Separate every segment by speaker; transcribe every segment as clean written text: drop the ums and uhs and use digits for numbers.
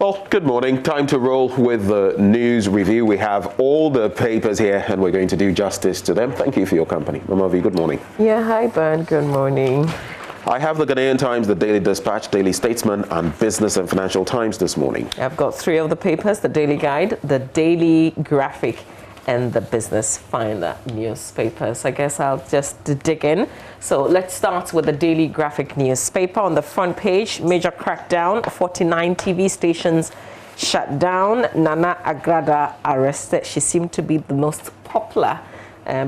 Speaker 1: Well, good morning. Time to roll with the news review. We have all the papers here and we're going to do justice to them. Thank you for your company. Mama V, good morning.
Speaker 2: Yeah, hi, Ben. Good morning.
Speaker 1: I have the Ghanaian Times, the Daily Dispatch, Daily Statesman, and Business and Financial Times this morning.
Speaker 2: I've got three of the papers, the Daily Guide, the Daily Graphic, and the Business Finder newspapers. I guess I'll just dig in. So let's start with the Daily Graphic newspaper. On the front page, major crackdown, 49 TV stations shut down. Nana Agrada arrested. She seemed to be the most popular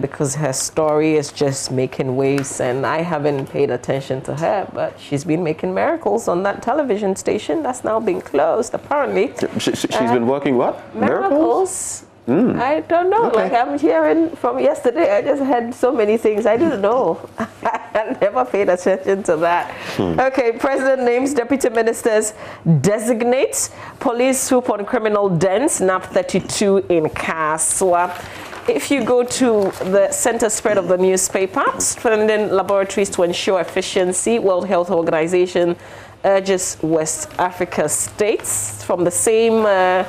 Speaker 2: because her story is just making waves, and I haven't paid attention to her, but she's been making miracles on that television station that's now been closed, apparently.
Speaker 1: She's been working what?
Speaker 2: Miracles? I don't know.
Speaker 1: Okay.
Speaker 2: Like I'm hearing from yesterday, I just had so many things I didn't know. I never paid attention to that. Okay, President names deputy ministers, designates police swoop on criminal dens, nab 32 in Kaswa. If you go to the center spread of the newspaper, strengthening laboratories to ensure efficiency, World Health Organization urges West Africa states. From the same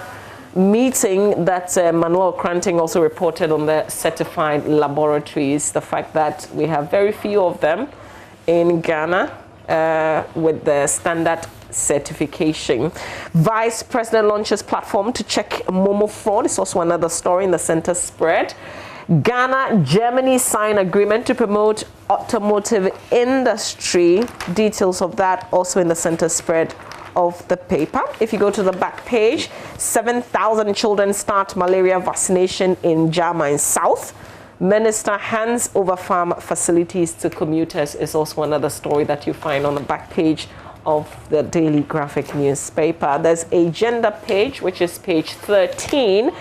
Speaker 2: meeting that Manuel Cranting also reported on the certified laboratories, the fact that we have very few of them in Ghana with the standard certification. Vice President launches platform to check Momo fraud. It's also another story in the center spread. Ghana, Germany sign agreement to promote automotive industry. Details of that also in the center spread of the paper. If you go to the back page, 7,000 children start malaria vaccination in Jama in South. Minister hands over farm facilities to commuters is also another story that you find on the back page of the Daily Graphic newspaper. There's a gender page, which is page 13.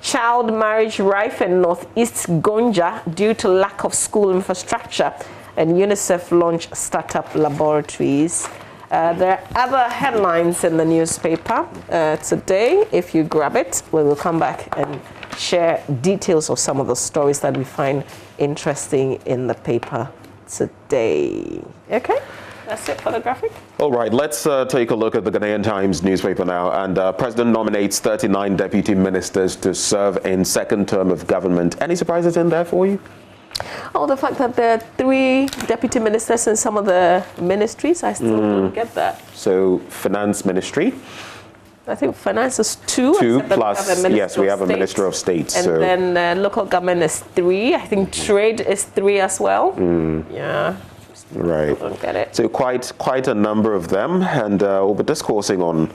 Speaker 2: Child marriage rife in Northeast Gonja due to lack of school infrastructure, and UNICEF launch startup laboratories. There are other headlines in the newspaper today. If you grab it, we will come back and share details of some of the stories that we find interesting in the paper today. Okay, that's it for the graphic.
Speaker 1: All right, let's take a look at the Ghanaian Times newspaper now. And President nominates 39 deputy ministers to serve in second term of government. Any surprises in there for you?
Speaker 2: Oh, the fact that there are 3 deputy ministers in some of the ministries, I still don't get that.
Speaker 1: So, Finance Ministry.
Speaker 2: I think finance is 2.
Speaker 1: 2 plus, yes, we have a Minister of State.
Speaker 2: And then local government is 3. I think trade is 3 as well. Yeah.
Speaker 1: Right.
Speaker 2: Don't get it.
Speaker 1: So quite a number of them, and we'll be discoursing on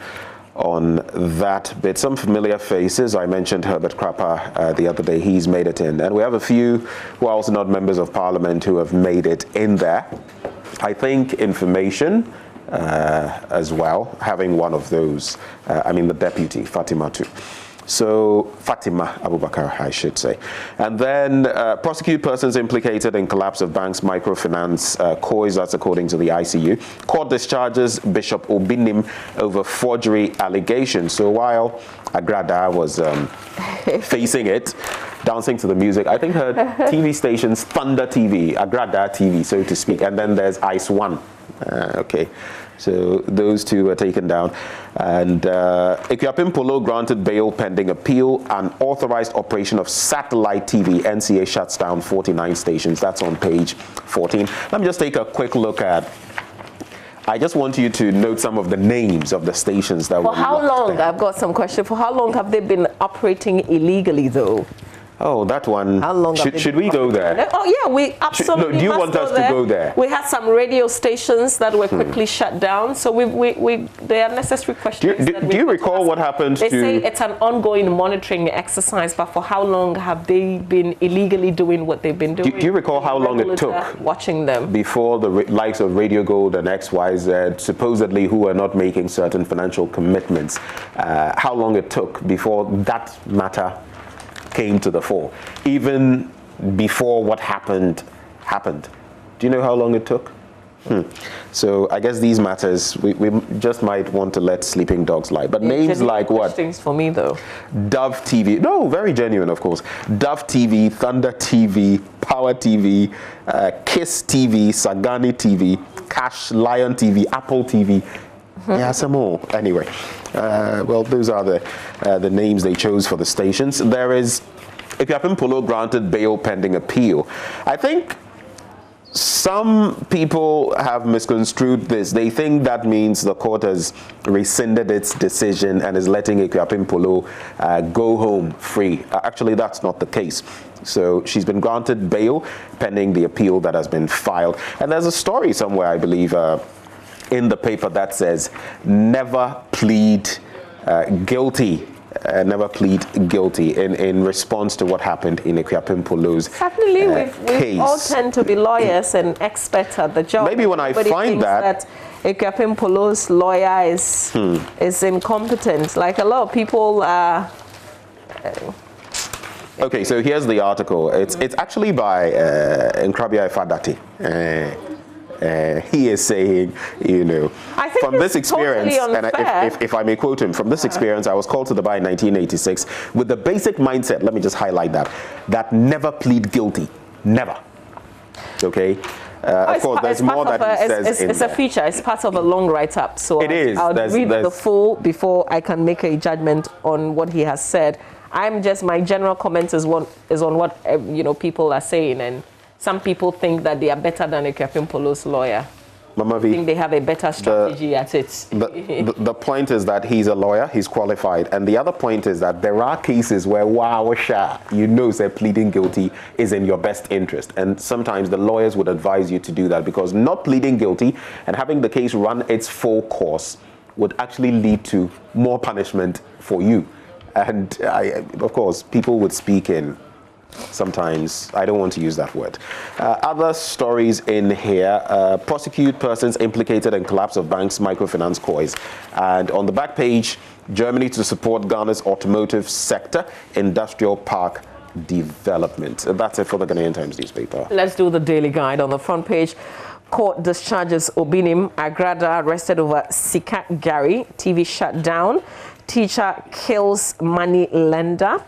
Speaker 1: that bit. Some familiar faces. I mentioned Herbert Krapper the other day. He's made it in, and we have a few who are also not members of Parliament who have made it in there. I think information as well, having one of those. I mean the deputy Fatima too. So Fatima Abubakar, I should say. And then prosecute persons implicated in collapse of banks microfinance COIS, that's according to the ICU. Court discharges Bishop Obinim over forgery allegations. So while Agrada was facing it, dancing to the music, I think her TV station's Thunder TV, Agrada TV, so to speak. And then there's Ice One. Okay. So those 2 are taken down. And Ekuapim Polo granted bail pending appeal. An authorized operation of satellite TV. NCA shuts down 49 stations. That's on page 14. Let me just take a quick look at. I just want you to note some of the names of the stations that were.
Speaker 2: For how long? I've got some questions. For how long have they been operating illegally, though?
Speaker 1: Oh, that one.
Speaker 2: How long
Speaker 1: should we go there?
Speaker 2: Oh, yeah, we absolutely
Speaker 1: do you want us to go there?
Speaker 2: We had some radio stations that were quickly shut down, so there are necessary questions.
Speaker 1: Do you recall what happened
Speaker 2: They say it's an ongoing monitoring exercise, but for how long have they been illegally doing what they've been doing?
Speaker 1: Do you recall how long it took
Speaker 2: watching them
Speaker 1: before the likes of Radio Gold and XYZ, supposedly who are not making certain financial commitments, how long it took before that matter came to the fore, even before what happened. Do you know how long it took? So I guess these matters, we just might want to let sleeping dogs lie. But names like what?
Speaker 2: Things for me though.
Speaker 1: Dove TV. No, very genuine, of course. Dove TV, Thunder TV, Power TV, Kiss TV, Sagani TV, Cash, Lion TV, Apple TV. Yeah, some more. Anyway, well, those are the names they chose for the stations. There is Ekuapem Polo granted bail pending appeal. I think some people have misconstrued this. They think that means the court has rescinded its decision and is letting Ekuapem Polo go home free. Actually, that's not the case. So she's been granted bail pending the appeal that has been filed. And there's a story somewhere, I believe, in the paper that says never plead guilty. Never plead guilty in response to what happened in Ekuapem Polo's
Speaker 2: Certainly, we all tend to be lawyers and experts at the job.
Speaker 1: Maybe when I find that
Speaker 2: Ekuapem Polo's lawyer is incompetent, like a lot of people are.
Speaker 1: Okay, so here's the article. It's actually by Nkrabia Ifadati. He is saying, you know, from this experience,
Speaker 2: totally
Speaker 1: and if I may quote him, from this experience, I was called to the bar in 1986 with the basic mindset, let me just highlight that never plead guilty. Never. Okay? Of course, there's more that he says
Speaker 2: it's a feature. It's part of a long write-up. So
Speaker 1: it is.
Speaker 2: I'll read the full before I can make a judgment on what he has said. My general comment is on what people are saying, and some people think that they are better than Ekuapem Polo's lawyer.
Speaker 1: Mama
Speaker 2: I think they have a better strategy at it.
Speaker 1: The point is that he's a lawyer, he's qualified. And the other point is that there are cases where, say pleading guilty is in your best interest. And sometimes the lawyers would advise you to do that, because not pleading guilty and having the case run its full course would actually lead to more punishment for you. And of course, people would speak in sometimes, I don't want to use that word. Other stories in here, prosecute persons implicated in collapse of banks' microfinance cois. And on the back page, Germany to support Ghana's automotive sector, industrial park development. That's it for the Ghanaian Times newspaper. Let's
Speaker 2: do the Daily Guide on the front page. Court discharges Obinim, Agrada arrested over Sika Gary, TV shut down, teacher kills money lender.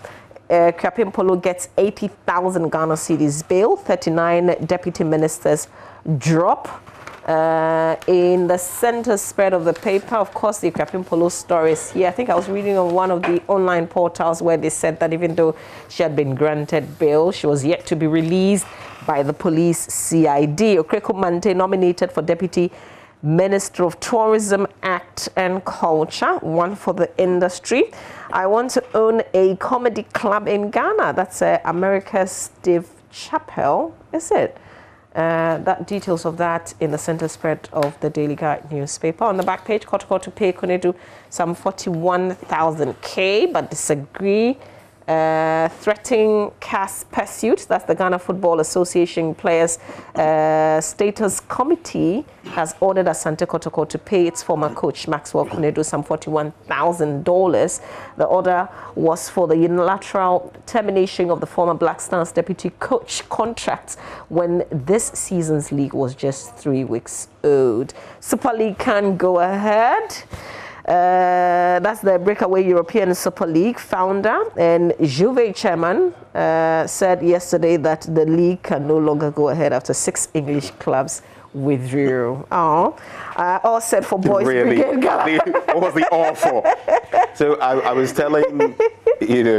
Speaker 2: Ekuapem Polo gets 80,000 Ghana cedis bail. 39 deputy ministers drop. In the center spread of the paper, of course, the Ekuapem Polo story is here. I think I was reading on one of the online portals where they said that even though she had been granted bail, she was yet to be released by the police CID. Okreko Mante nominated for Deputy Minister of Tourism, Act and Culture, one for the industry. I want to own a comedy club in Ghana. That's America's Steve Chappell, is it? That details of that in the center spread of the Daily Guide newspaper. On the back page, Kotoko to pay Konedu some 41,000 K, but disagree. Threatening CAS pursuit, that's the Ghana Football Association Players Status Committee, has ordered Asante Kotoko to pay its former coach Maxwell Konedu some $41,000. The order was for the unilateral termination of the former Black Stars deputy coach contract when this season's league was just 3 weeks old. Super League can go ahead. That's the breakaway European Super League founder and Juve chairman said yesterday that the league can no longer go ahead after 6 English clubs withdrew. All set for boys.
Speaker 1: Really? What was the all for? So I was telling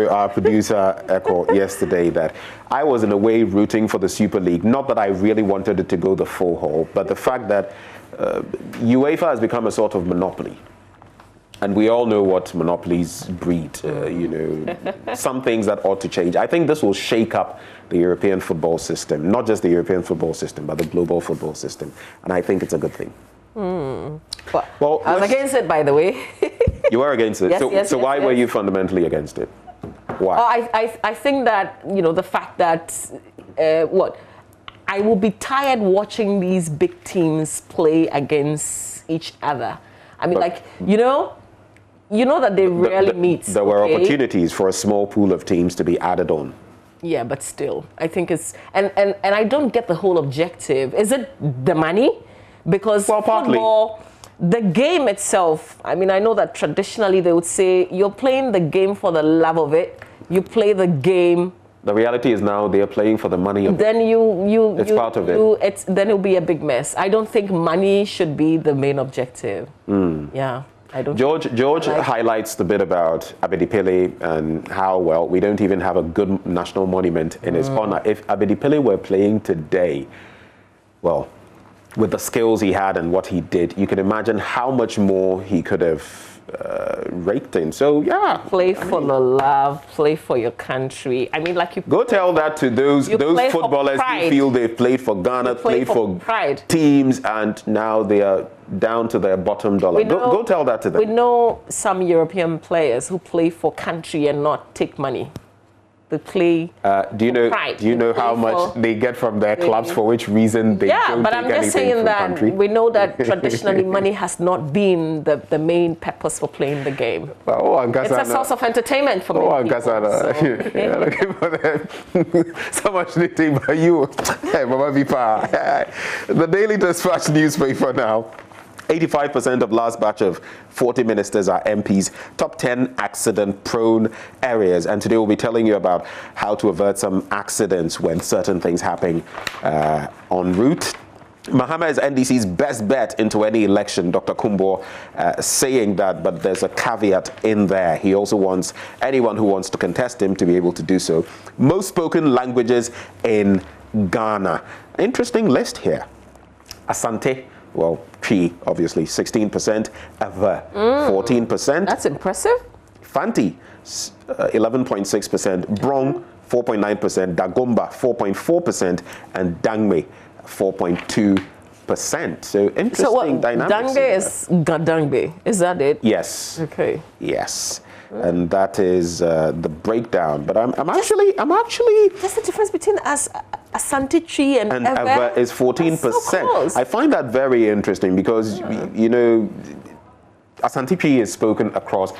Speaker 1: our producer Echo yesterday that I was in a way rooting for the Super League. Not that I really wanted it to go the full haul, but the fact that UEFA has become a sort of monopoly. And we all know what monopolies breed, some things that ought to change. I think this will shake up the European football system, not just the European football system, but the global football system. And I think it's a good thing.
Speaker 2: Well, I was against it, by the way.
Speaker 1: You were against it? So why were you fundamentally against it? Why?
Speaker 2: I think that, the fact that, I will be tired watching these big teams play against each other. I mean, that they rarely meet.
Speaker 1: There were opportunities for a small pool of teams to be added on.
Speaker 2: Yeah, but still, I think it's and I don't get the whole objective. Is it the money? Because football, the game itself. I mean, I know that traditionally they would say you're playing the game for the love of it. You play the game
Speaker 1: The reality is now they are playing for the money.
Speaker 2: Then
Speaker 1: it's part of it.
Speaker 2: Then it'll be a big mess. I don't think money should be the main objective. Yeah. I don't.
Speaker 1: George highlights the bit about Abedi Pele and how, well, we don't even have a good national monument in his honor. If Abedi Pele were playing today, well, with the skills he had and what he did, you can imagine how much more he could have raked in. So yeah,
Speaker 2: play for the love, play for your country. I mean, like, you
Speaker 1: go tell that to those footballers who feel they've played for Ghana, played for teams, and now they are down to their bottom dollar. Go tell that to them.
Speaker 2: We know some European players who play for country and not take money. They play
Speaker 1: do you know how much they get from their clubs, for which reason they don't
Speaker 2: but
Speaker 1: take
Speaker 2: I'm just saying that country? We know that traditionally money has not been the main purpose for playing the game. It's a source of entertainment for many people.
Speaker 1: You're looking for them. So much knitting by you. Hey, Mama Vipa. The Daily Dispatch newspaper now. 85% of last batch of 40 ministers are MPs, top 10 accident-prone areas. And today we'll be telling you about how to avert some accidents when certain things happen en route. Mahama is NDC's best bet into any election, Dr. Kumbo saying that, but there's a caveat in there. He also wants anyone who wants to contest him to be able to do so. Most spoken languages in Ghana. Interesting list here. Asante. Well, Chi, obviously, 16%. Ava, 14%.
Speaker 2: That's impressive.
Speaker 1: Fanti, 11.6%. Brong, 4.9%. Dagomba, 4.4%. And Dangme, 4.2%. So interesting dynamics.
Speaker 2: Dangme is Gadangbe. Is that it?
Speaker 1: Yes.
Speaker 2: Okay.
Speaker 1: Yes. And that is the breakdown. But I'm actually.
Speaker 2: There's a difference between Asante Chi and
Speaker 1: Eva is 14%.
Speaker 2: So
Speaker 1: I find that very interesting because you know, Asante Chi is spoken across.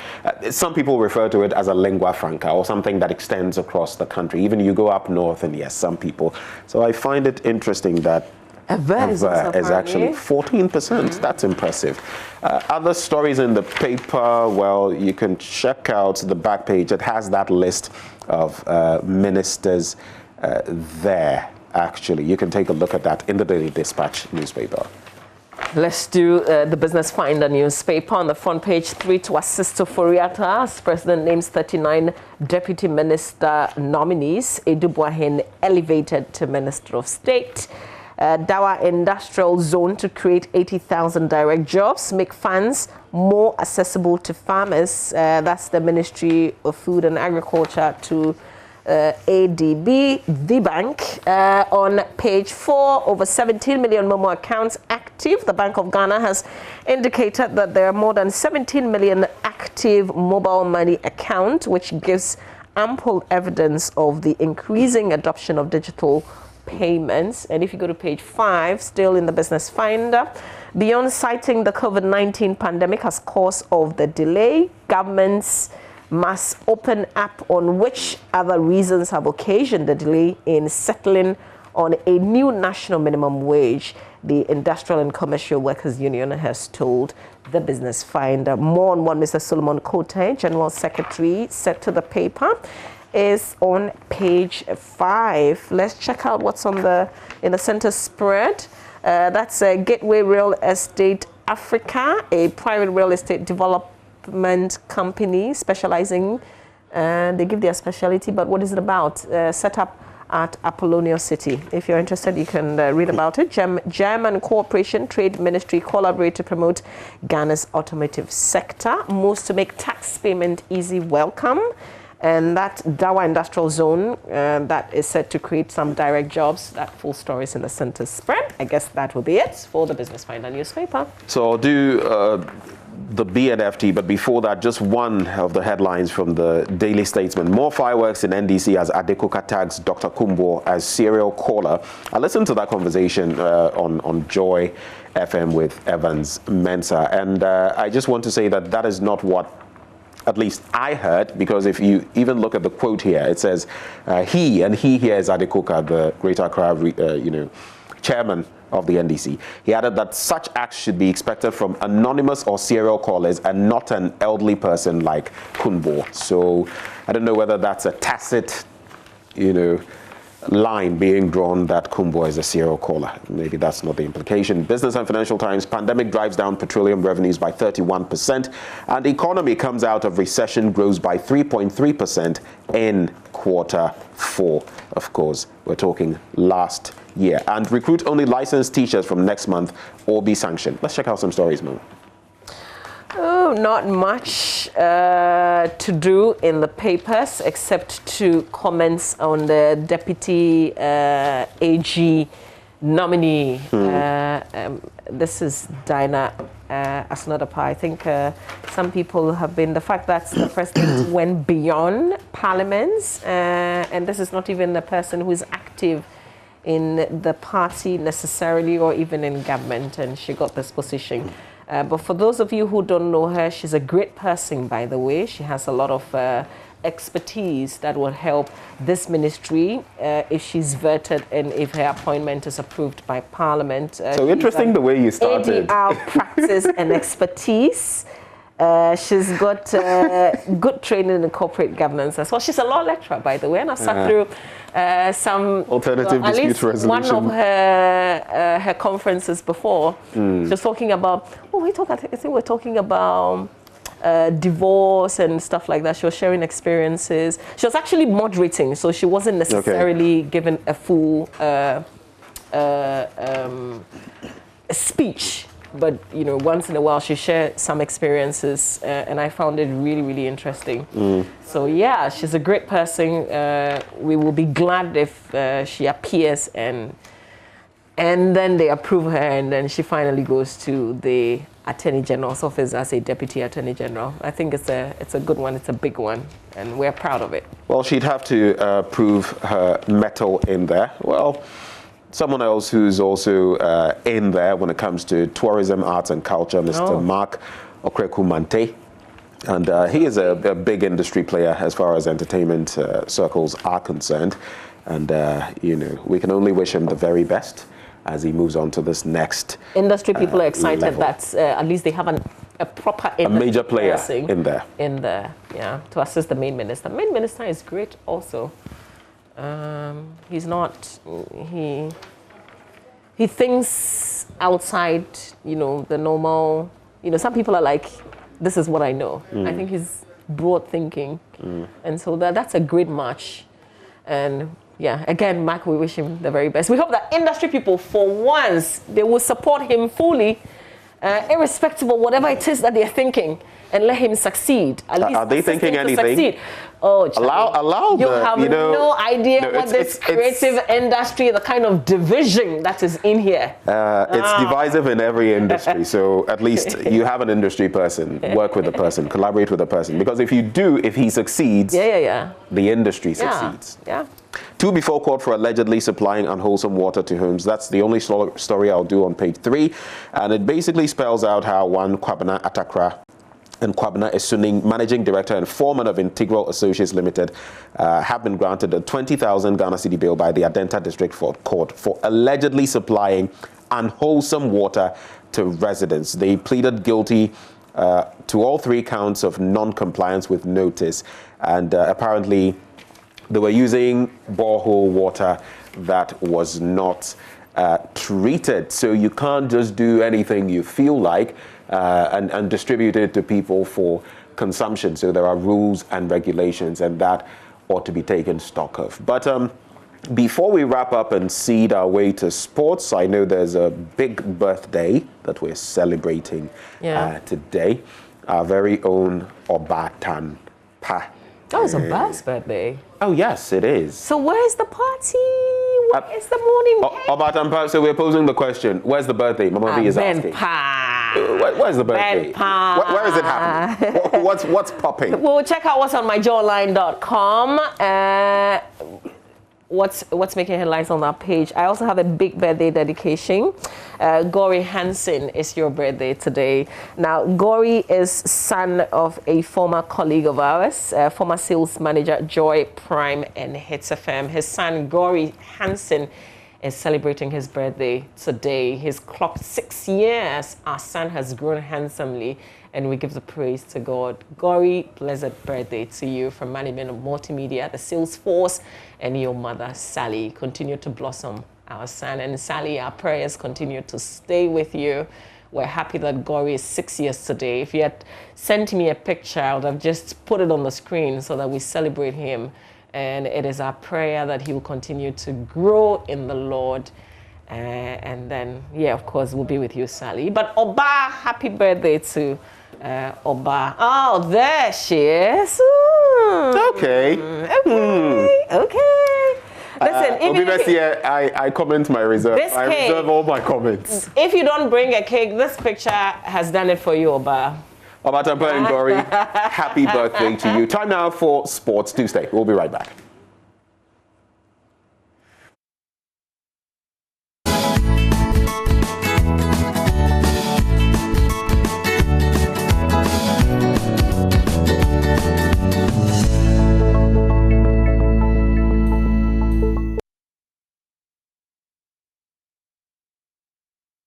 Speaker 1: Some people refer to it as a lingua franca or something that extends across the country. Even you go up north, and yes, some people. So I find it interesting that.
Speaker 2: Eva is
Speaker 1: actually 14%. That's impressive. Other stories in the paper, well, you can check out the back page. It has that list of ministers there, actually. You can take a look at that in the Daily Dispatch newspaper.
Speaker 2: Let's do the Business Finder newspaper. On the front page, 3 to assist to Foriata as President names 39 Deputy Minister nominees. Edubuahin elevated to Minister of State. Dawa Industrial Zone to create 80,000 direct jobs, make funds more accessible to farmers. That's the Ministry of Food and Agriculture to ADB. The bank on page 4, over 17 million Momo accounts active. The Bank of Ghana has indicated that there are more than 17 million active mobile money accounts, which gives ample evidence of the increasing adoption of digital payments. And if you go to page 5, still in the Business Finder, beyond citing the COVID-19 pandemic as cause of the delay, governments must open up on which other reasons have occasioned the delay in settling on a new national minimum wage, the Industrial and Commercial Workers Union has told the Business Finder. More on what Mr. Solomon Kote, General Secretary, said to the paper is on page 5. Let's check out what's in the center spread. That's Gateway Real Estate Africa, a private real estate development company specializing, they give their specialty, but what is it about? Set up at Apollonia City. If you're interested, you can read about it. German Cooperation Trade Ministry collaborate to promote Ghana's automotive sector. Moves to make tax payment easy, welcome. And that Dawa Industrial Zone that is set to create some direct jobs. That full story is in the center spread. I guess that will be it for the Business Finder newspaper.
Speaker 1: So I'll do the BNFT, but before that, just one of the headlines from the Daily Statesman. More fireworks in NDC as Adekoka tags Dr. Kumbo as serial caller. I listened to that conversation on Joy FM with Evans Mensah, and I just want to say that that is not what at least I heard, because if you even look at the quote here, it says he here is Adekoka, the Greater Accra, chairman of the NDC. He added that such acts should be expected from anonymous or serial callers and not an elderly person like Kumbo. So I don't know whether that's a tacit line being drawn that Kumbo is a serial caller. Maybe that's not the implication. Business and Financial Times, pandemic drives down petroleum revenues by 31%, and the economy comes out of recession, grows by 3.3% in Q4. Of course, we're talking last year. And recruit only licensed teachers from next month or be sanctioned. Let's check out some stories, Mo.
Speaker 2: Oh, not much to do in the papers except to comments on the deputy AG nominee. This is Dinah Asnodapa. I think some people have been, the fact that the president went beyond parliaments, and this is not even the person who is active in the party necessarily or even in government, and she got this position. But for those of you who don't know her, she's a great person, by the way. She has a lot of expertise that will help this ministry if she's vetted and if her appointment is approved by Parliament.
Speaker 1: So interesting the way you started.
Speaker 2: ADR practice and expertise. She's got good training in corporate governance as well. She's a law lecturer, by the way, and I've sat through some
Speaker 1: alternative dispute resolution.
Speaker 2: One of her conferences before. She was talking about. I think we're talking about divorce and stuff like that. She was sharing experiences. She was actually moderating, so she wasn't necessarily given a full speech. But once in a while she shared some experiences, and I found it really, really interesting. So yeah, she's a great person. We will be glad if she appears and then they approve her, and then she finally goes to the Attorney General's office as a Deputy Attorney General. I think it's a good one. It's a big one, and we're proud of it.
Speaker 1: Well, she'd have to prove her mettle in there. Well, someone else who's also in there when it comes to tourism, arts and culture, Mr. Mark Okreku-Mante. And he is a big industry player as far as entertainment circles are concerned. And, we can only wish him the very best as he moves on to this next
Speaker 2: industry. People are excited
Speaker 1: level.
Speaker 2: that at least they have a proper
Speaker 1: a major player in there.
Speaker 2: Yeah, to assist the main minister. Main minister is great also. He's not, he thinks outside, the normal, some people are like, this is what I know. I think he's broad thinking. And so that's a great match. And yeah, again, Mark, we wish him the very best. We hope that industry people, for once, they will support him fully, irrespective of whatever it is that they're thinking, and let him succeed. At least
Speaker 1: are they thinking anything?
Speaker 2: Succeed. Oh,
Speaker 1: allow
Speaker 2: you have no idea what this creative industry, the kind of division that is in here.
Speaker 1: It's divisive in every industry. So at least you have an industry person, work with the person, collaborate with the person. Because if he succeeds, the industry succeeds.
Speaker 2: Yeah.
Speaker 1: 2 before court for allegedly supplying unwholesome water to homes. That's the only story I'll do on page 3. And it basically spells out how one Kwabena Atakra and Kwabena Esuning, managing director and foreman of Integral Associates Limited, have been granted a 20,000 Ghana cedi bail by the Adenta District Court for allegedly supplying unwholesome water to residents. They pleaded guilty to all 3 counts of non-compliance with notice, and apparently they were using borehole water that was not treated. So you can't just do anything you feel like and distribute it to people for consumption. So there are rules and regulations, and that ought to be taken stock of. But before we wrap up and seed our way to sports, I know there's a big birthday that we're celebrating today. Our very own Obatan Pa.
Speaker 2: That was Oba's birthday.
Speaker 1: Oh, yes, it is.
Speaker 2: So where's the party? What is the morning?
Speaker 1: Obatan Pa, so we're posing the question, where's the birthday? Mama B is asking. Where's the birthday? Where is it happening? What's popping?
Speaker 2: Well, check out what's on myjoyonline.com. What's making headlines on that page. I also have a big birthday dedication. Gori Hansen is your birthday today. Now, Gori is son of a former colleague of ours, former sales manager, Joy Prime and Hits FM. His son, Gori Hansen, is celebrating his birthday today. He's clocked 6 years. Our son has grown handsomely, and we give the praise to God. Gori, blessed birthday to you from management of multimedia, the sales force, and your mother, Sally. Continue to blossom, our son. And Sally, our prayers continue to stay with you. We're happy that Gory is 6 years today. If you had sent me a picture, I would have just put it on the screen so that we celebrate him. And it is our prayer that he will continue to grow in the Lord. And then, yeah, of course, we'll be with you, Sally. But Oba, happy birthday to Oba. Oh, there she is.
Speaker 1: Okay.
Speaker 2: Okay. Listen,
Speaker 1: I comment my reserve. I reserve all my comments.
Speaker 2: If you don't bring a cake, this picture has done it for you, Oba.
Speaker 1: Oba Tampa and Gory, happy birthday to you. Time now for Sports Tuesday. We'll be right back.